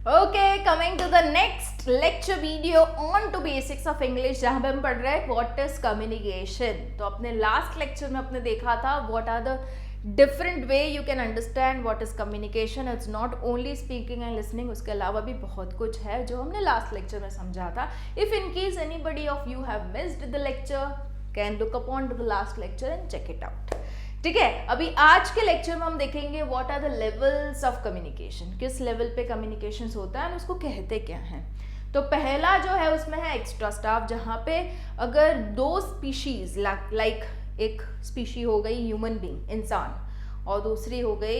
Okay, coming to the next lecture video on to basics of English, जहाँ पे हम पढ़ रहे हैं व्हाट इज कम्युनिकेशन। तो अपने लास्ट लेक्चर में अपने देखा था what are the different way you can understand what is communication. It's not only speaking and listening, उसके अलावा भी बहुत कुछ है जो हमने लास्ट लेक्चर में समझा था। If in case anybody of you have missed the lecture, can look upon to the last lecture and check it out. ठीक है, अभी आज के लेक्चर में हम देखेंगे what are the levels of communication, किस लेवल पे कम्युनिकेशन होता है और उसको कहते क्या हैं। तो पहला जो है उसमें है एक्स्ट्रा स्टाफ, जहाँ पे अगर दो स्पीशीज लाइक एक स्पीशी हो गई ह्यूमन बीइंग इंसान और दूसरी हो गई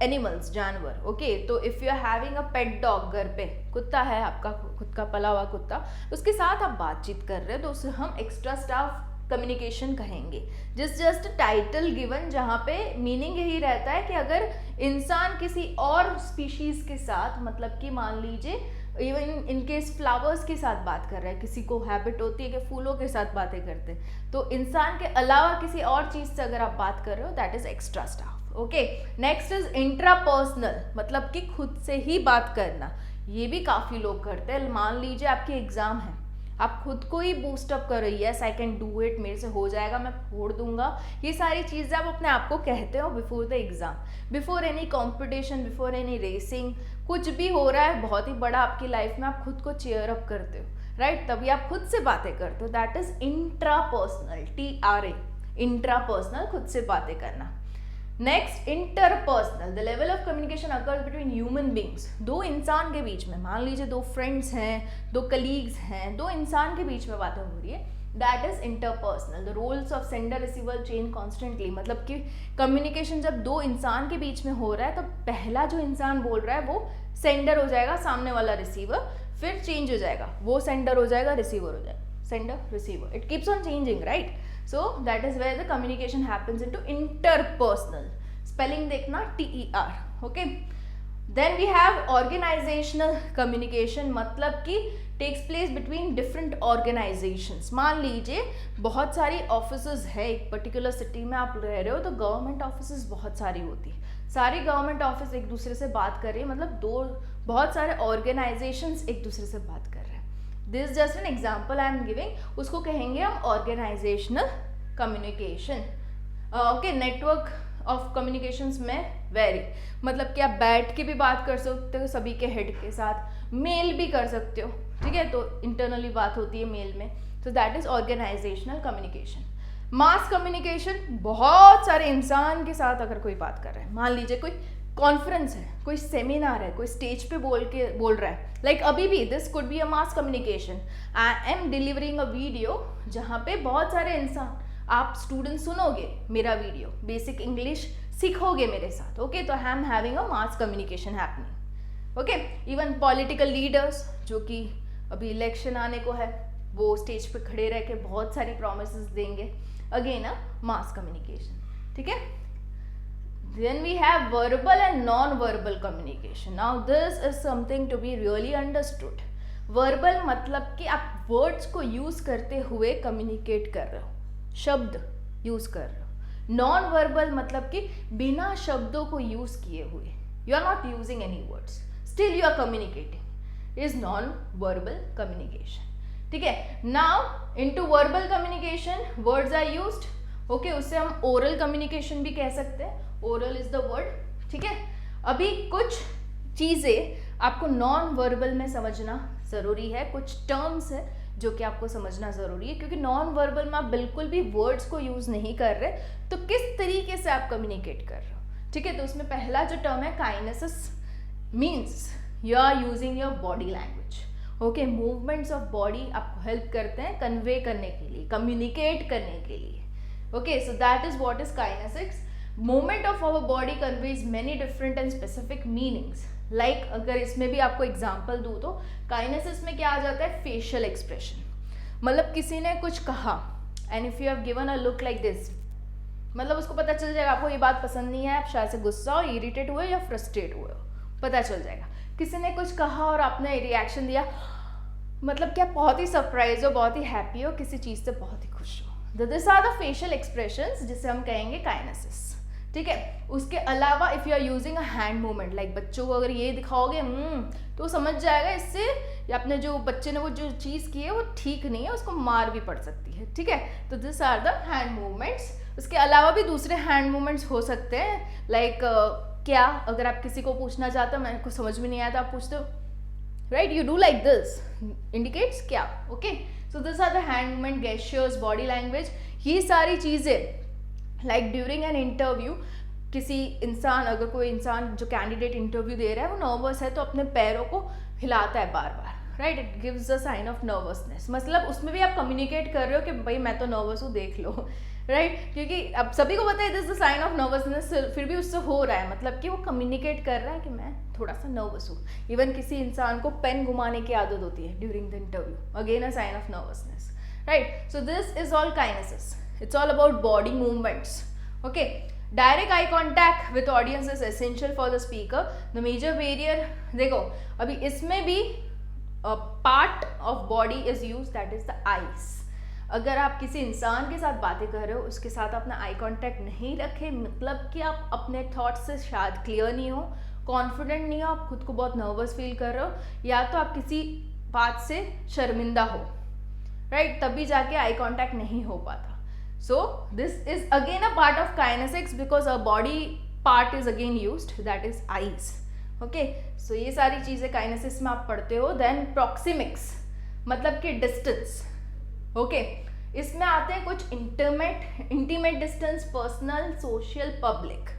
एनिमल्स जानवर। ओके, तो if you are having a pet dog, घर पे कुत्ता है आपका खुद का पला हुआ कुत्ता, उसके साथ आप बातचीत कर रहे हो तो उसे हम एक्स्ट्रा स्टाफ कम्युनिकेशन कहेंगे। जस्ट टाइटल गिवन, जहाँ पे मीनिंग यही रहता है कि अगर इंसान किसी और स्पीशीज के साथ, मतलब कि मान लीजिए इवन इनकेस फ्लावर्स के साथ बात कर रहा है, किसी को हैबिट होती है कि फूलों के साथ बातें करते हैं, तो इंसान के अलावा किसी और चीज़ से अगर आप बात कर रहे हो that is extra staff. Okay, next is intrapersonal, मतलब कि खुद से ही बात करना। ये भी काफ़ी लोग करते हैं। मान लीजिए आपकी एग्जाम है, आप खुद को ही बूस्ट अप करो, yes I can do it, मेरे से हो जाएगा, मैं फोड़ दूंगा। ये सारी चीज़ें आप अपने आप को कहते हो before the exam, before any competition, before any racing. कुछ भी हो रहा है बहुत ही बड़ा आपकी लाइफ में, आप खुद को चेयर अप करते हो, राइट? तभी आप खुद से बातें करते हो। That is intrapersonal, TRA, intrapersonal, खुद से बातें करना। Next interpersonal, the level of communication occurs between human beings, दो इंसान के बीच में। मान लीजिए दो फ्रेंड्स हैं, दो कलीग्स हैं, दो इंसान के बीच में बातें हो रही है, that is interpersonal. The roles of sender receiver change constantly, मतलब कि कम्युनिकेशन जब दो इंसान के बीच में हो रहा है तो पहला जो इंसान बोल रहा है वो सेंडर हो जाएगा, सामने वाला रिसीवर, फिर चेंज हो जाएगा, वो सेंडर हो जाएगा, रिसीवर हो जाएगा, sender receiver, it keeps on changing, right? So that is where the communication happens into interpersonal. Spelling देखना TER. Okay. Then we have organizational communication, मतलब कि takes place between different organizations. मान लीजिए बहुत सारी ऑफिसेज है एक पर्टिकुलर सिटी में, आप रह रहे हो तो गवर्नमेंट ऑफिसेज बहुत सारी होती है, सारी गवर्नमेंट ऑफिस एक दूसरे से बात कर रही है, मतलब बहुत सारे ऑर्गेनाइजेशंस एक दूसरे से बात कर रहे हैं। This just an example I am giving, उसको कहेंगे हम organizational communication. Okay, network of communications में वेरी, मतलब कि आप बैठ के भी बात कर सकते हो सभी के हेड के साथ, मेल भी कर सकते हो, ठीक है? तो इंटरनली बात होती है मेल में, तो that is organizational communication. Mass communication, बहुत सारे इंसान के साथ अगर कोई बात कर रहा है, मान लीजिए कोई कॉन्फ्रेंस है, कोई सेमिनार है, कोई स्टेज पे बोल रहा है, लाइक अभी भी this could be a mass communication. I am delivering a video जहाँ पे बहुत सारे इंसान, आप स्टूडेंट सुनोगे मेरा वीडियो, बेसिक इंग्लिश सीखोगे मेरे साथ। ओके, तो I am having a mass communication happening. Okay, even political leaders जो कि अभी इलेक्शन आने को है, वो स्टेज पे खड़े रह के बहुत सारी प्रोमिसेस देंगे, अगेन अ मास कम्युनिकेशन। ठीक है, then we have verbal and non-verbal communication. Now this is something to be really understood. Verbal मतलब कि आप words को use करते हुए communicate कर रहे हो, शब्द use कर रहे हो। Non-verbal मतलब कि बिना शब्दों को use किए हुए, you are not using any words, still you are communicating, is non-verbal communication. ठीक है, now into verbal communication words are used. Okay, उससे हम ओरल कम्युनिकेशन भी कह सकते हैं, ओरल इज द वर्ड। ठीक है, अभी कुछ चीज़ें आपको नॉन वर्बल में समझना ज़रूरी है, कुछ टर्म्स है जो कि आपको समझना ज़रूरी है, क्योंकि नॉन वर्बल में आप बिल्कुल भी वर्ड्स को यूज़ नहीं कर रहे, तो किस तरीके से आप कम्युनिकेट कर रहे हो। ठीक है, तो उसमें पहला जो टर्म है kinesics, means you are using your body language. Okay, movements of body आपको हेल्प करते हैं कन्वे करने के लिए, कम्युनिकेट करने के लिए। Okay, so that is what is kinesics. Movement of our body conveys many different and specific meanings. Like अगर इसमें भी आपको एग्जाम्पल दूँ तो काइनेसिस में क्या आ जाता है, फेशियल एक्सप्रेशन, मतलब किसी ने कुछ कहा and if you have given a look like this, मतलब उसको पता चल जाएगा आपको ये बात पसंद नहीं है, आप शायद से गुस्सा हो, इरिटेट हुए या फ्रस्ट्रेट हुए हो, पता चल जाएगा। किसी ने कुछ कहा और आपने रिएक्शन दिया, मतलब क्या बहुत ही सरप्राइज हो, बहुत ही हैप्पी हो, किसी चीज़ से बहुत ही खुश हो। This are the facial expressions जिसे हम कहेंगे काइनेसिस। ठीक है। उसके अलावा if you are using a hand movement, like बच्चों को अगर ये दिखाओगे तो समझ जाएगा इससे या अपने जो बच्चे ने वो जो चीज़ की है वो ठीक नहीं है, उसको मार भी पड़ सकती है, ठीक है। तो this are the hand movements. उसके अलावा भी दूसरे हैंड मूवमेंट्स हो सकते हैं, लाइक क्या, अगर आप किसी को पूछना चाहते हो, मेरे को समझ में नहीं आया तो आप पूछते हो, right, you do like this, indicates क्या, okay. So this are the hand movement, gestures, body language, ये सारी चीज़ें लाइक ड्यूरिंग एन इंटरव्यू किसी इंसान, अगर कोई इंसान जो कैंडिडेट इंटरव्यू दे रहा है वो नर्वस है तो अपने पैरों को हिलाता है बार बार, right, it gives a sign of nervousness. मतलब उसमें भी आप कम्युनिकेट कर रहे हो कि भाई मैं तो नर्वस हूँ, देख लो, राइट, क्योंकि अब सभी को पता है this the sign of nervousness, फिर भी उससे हो रहा है, मतलब कि वो कम्युनिकेट कर रहा है कि मैं थोड़ा सा नर्वस हूँ। इवन किसी इंसान को पेन घुमाने की आदत होती है during the interview, again a sign of nervousness, right. So this is all kinesics, it's all about body movements, okay. Direct eye contact with audience is essential for the speaker. The major barrier, देखो अभी इसमें भी part of body is use, that is the eyes. अगर आप किसी इंसान के साथ बातें कर रहे हो, उसके साथ अपना आई कांटेक्ट नहीं रखे, मतलब कि आप अपने थॉट्स से शायद क्लियर नहीं हो, कॉन्फिडेंट नहीं हो, आप खुद को बहुत नर्वस फील कर रहे हो, या तो आप किसी बात से शर्मिंदा हो, राइट, तभी जाके आई कांटेक्ट नहीं हो पाता। So this is again a part of kinesics because a body part is again used, that is eyes, okay. So ये सारी चीज़ें काइनेसिस में आप पढ़ते हो। देन प्रॉक्सिमिक्स, मतलब कि डिस्टेंस, ओके। इसमें आते हैं कुछ intimate distance, personal, social, public,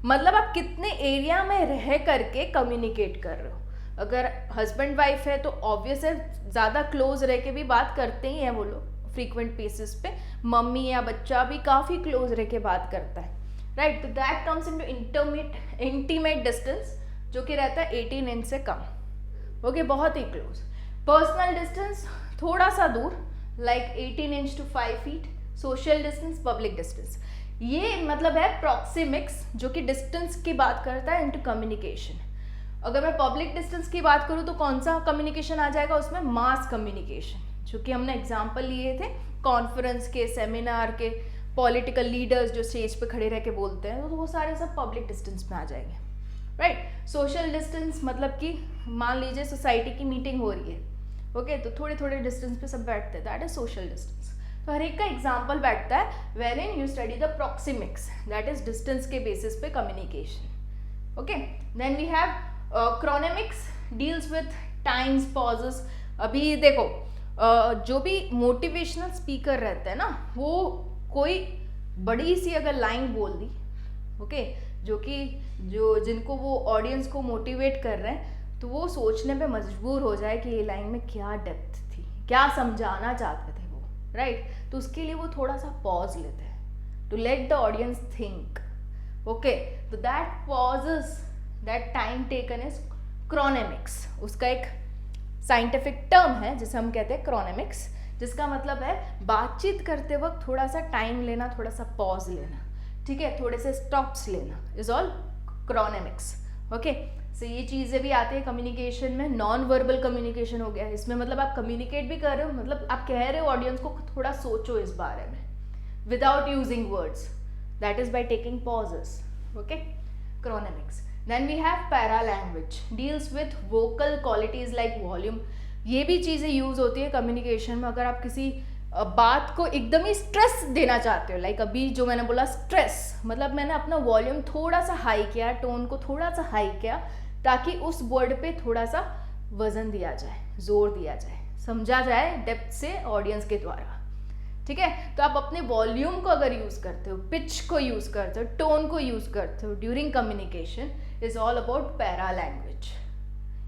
मतलब आप कितने एरिया में रह करके कम्युनिकेट कर रहे हो। अगर हस्बैंड वाइफ है तो ऑब्वियस है ज़्यादा क्लोज रह के भी बात करते ही हैं वो लोग फ्रीक्वेंट बेसिस पे, मम्मी या बच्चा भी काफ़ी क्लोज रह के बात करता है, राइट। तो that comes into intimate distance, जो कि रहता है 18 इंच से कम, ओके, बहुत ही क्लोज। पर्सनल डिस्टेंस थोड़ा सा दूर, like 18 inch to 5 feet. Social distance, public distance, ये मतलब है प्रॉक्सिमिक्स, जो कि डिस्टेंस की बात करता है इनटू कम्युनिकेशन। अगर मैं पब्लिक डिस्टेंस की बात करूँ तो कौन सा कम्युनिकेशन आ जाएगा उसमें, मास कम्युनिकेशन, जो कि हमने एग्जाम्पल लिए थे कॉन्फ्रेंस के, सेमिनार के, पॉलिटिकल लीडर्स जो स्टेज पे खड़े रह के बोलते हैं, तो वो सारे सब पब्लिक डिस्टेंस में आ जाएंगे, राइट। सोशल डिस्टेंस मतलब कि मान लीजिए सोसाइटी की मीटिंग हो रही है, ओके, तो थोड़े थोड़े डिस्टेंस पे सब बैठते हैं, दैट इज सोशल डिस्टेंस। तो हर एक का एग्जाम्पल बैठता है where in you study the proxemics, that is distance के बेसिस पे communication, okay. Then we have chronemics, deals with times, pauses. अभी देखो जो भी मोटिवेशनल स्पीकर रहते हैं ना, वो कोई बड़ी सी अगर लाइन बोल दी, ओके, जो जिनको वो ऑडियंस को मोटिवेट कर रहे हैं, तो वो सोचने पे मजबूर हो जाए कि ये लाइन में क्या डेप्थ थी, क्या समझाना चाहते थे वो, राइट। तो उसके लिए वो थोड़ा सा पॉज लेते हैं to let the audience think, okay. तो that pauses, that time taken is chronemics. उसका एक साइंटिफिक टर्म है जिसे हम कहते हैं क्रोनेमिक्स, जिसका मतलब है बातचीत करते वक्त थोड़ा सा टाइम लेना, थोड़ा सा पॉज लेना, ठीक है, थोड़े से स्टॉप्स लेना, is all chronemics, okay. So ये चीज़ें भी आती है कम्युनिकेशन में। नॉन वर्बल कम्युनिकेशन हो गया, इसमें मतलब आप कम्युनिकेट भी कर रहे हो, मतलब आप कह रहे हो ऑडियंस को थोड़ा सोचो इस बारे में, without using words, that is by taking pauses, okay, chronemics. Then we have para language, deals with vocal qualities like volume. ये भी चीज़ें यूज़ होती है कम्युनिकेशन में। अगर आप किसी बात को एकदम ही स्ट्रेस देना चाहते हो, लाइक अभी जो मैंने बोला स्ट्रेस, मतलब मैंने अपना वॉल्यूम थोड़ा सा हाई किया, टोन को थोड़ा सा हाई किया, ताकि उस वर्ड पे थोड़ा सा वजन दिया जाए, जोर दिया जाए, समझा जाए डेप्थ से ऑडियंस के द्वारा, ठीक है। तो आप अपने वॉल्यूम को अगर यूज़ करते हो, पिच को यूज़ करते हो, टोन को यूज़ करते हो during communication, is all about para language.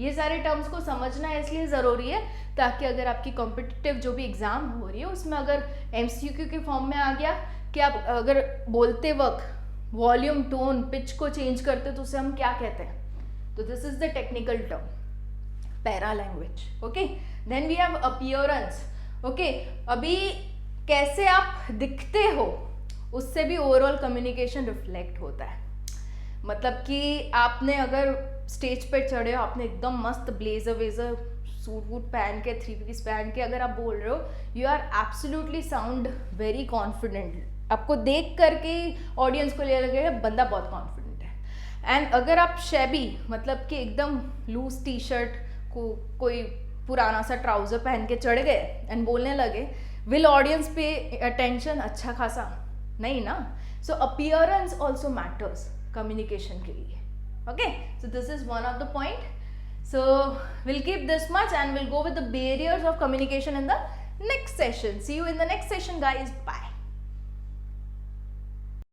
ये सारे टर्म्स को समझना इसलिए ज़रूरी है ताकि अगर आपकी कॉम्पिटिटिव जो भी एग्ज़ाम हो रही है उसमें अगर MCQ के फॉर्म में आ गया कि आप अगर बोलते वक्त वॉल्यूम, टोन, पिच को चेंज करते तो उसे हम क्या कहते हैं, तो this is the technical term paralanguage, okay. Then we have appearance, okay. अभी कैसे आप दिखते हो उससे भी ओवरऑल कम्युनिकेशन रिफ्लेक्ट होता है। मतलब कि आपने अगर स्टेज पे चढ़े हो, आपने एकदम मस्त ब्लेजर वेजर सूट वूट पहन के, 3 पीस पहन के अगर आप बोल रहे हो, you are absolutely sound very confident, आपको देख करके ऑडियंस को ये लगेगा बंदा बहुत कॉन्फिडेंट है। एंड अगर आप शैबी मतलब कि एकदम लूज टी शर्ट को कोई पुराना सा ट्राउजर पहन के चढ़ गए एंड बोलने लगे, विल ऑडियंस पे अटेंशन? अच्छा खासा नहीं ना। सो अपीयरेंस ऑल्सो मैटर्स कम्युनिकेशन के लिए। Okay, so this is one of the point. So we'll keep this much and we'll go with the barriers of communication in the next session. See you in the next session, guys. Bye.